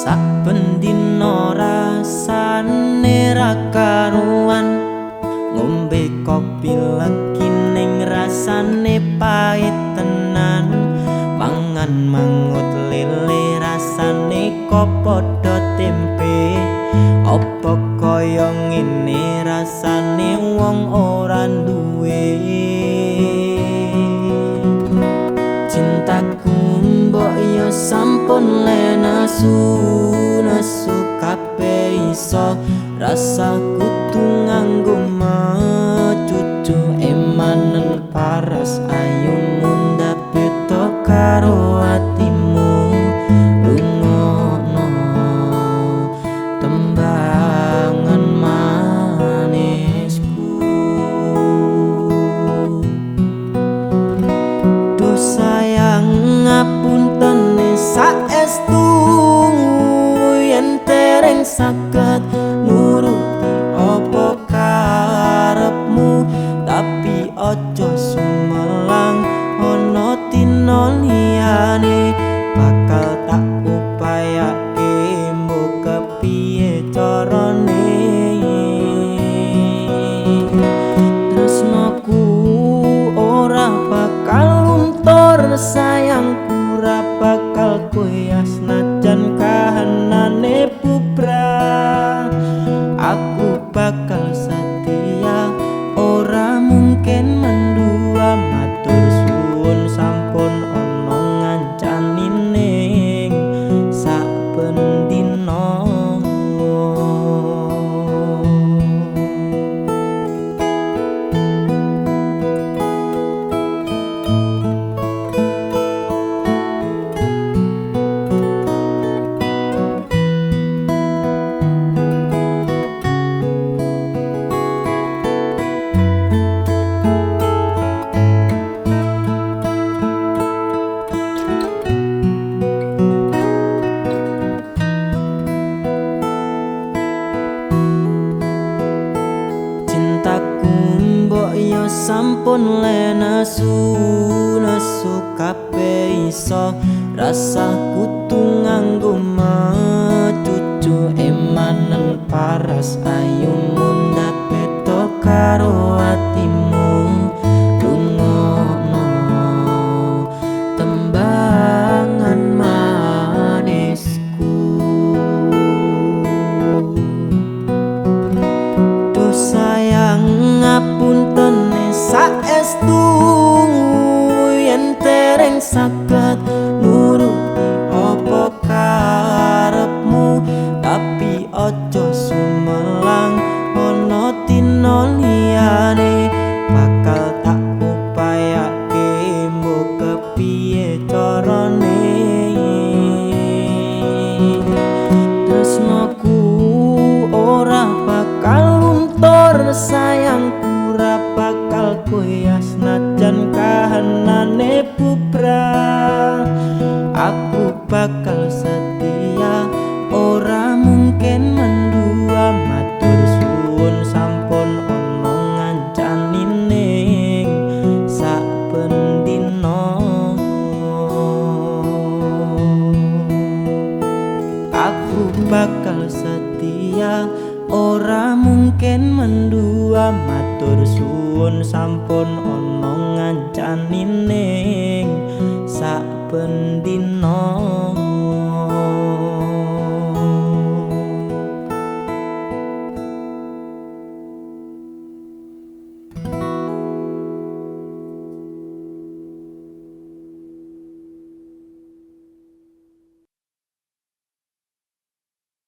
Saben dina rasane ra karuan, ngombe kopi legi ning rasane pahit tenan. Mangan mangut lele rasane kok padha tempe. Apa kaya ngene rasane wong ora duwe. Cintaku mbok yo sampun lenesu nesu kabeh iso, rasaku tuh nganggo cucu emanen paras ayu mundhak beda karo atimu. Lungono tembangan manisku, duh sayang ngapunten saestu yen tereng saged nuruti apa karepmu. Tapi aja sumelang ana dina liyane, bakal tak upayake mbok kepiye carane. Tresnaku ora bakal luntur, sayangku ora bakal goyah senajan kahanane bubrah. Aku bakal setia, ora mungkin mendua. Matur suwun sampun ana ngancani ning saben dina. Cintaku mbok yo sampun lenesu nesu kabeh iso, rasaku tuh nganggo cucu emanen paras ayu mundhak beda karo atimu. Lungono tembangan manisku, duh sayang ngapunten saestu yen tereng saged nuruti apa karepmu. Tapi aja sumelang ana dina liyane, bakal tak upayake mbok kepiye carane. Tresnaku ora bakal luntur, sayangku ora bakal goyah senajan kahanane bubrah. Aku bakal setia, ora mungkin mendua. Matur suwun sampun ana ngancani ning saben dina. Aku bakal setia, ora mungkin mendua. Matur suwun sampun ana ngancani ning saben dina.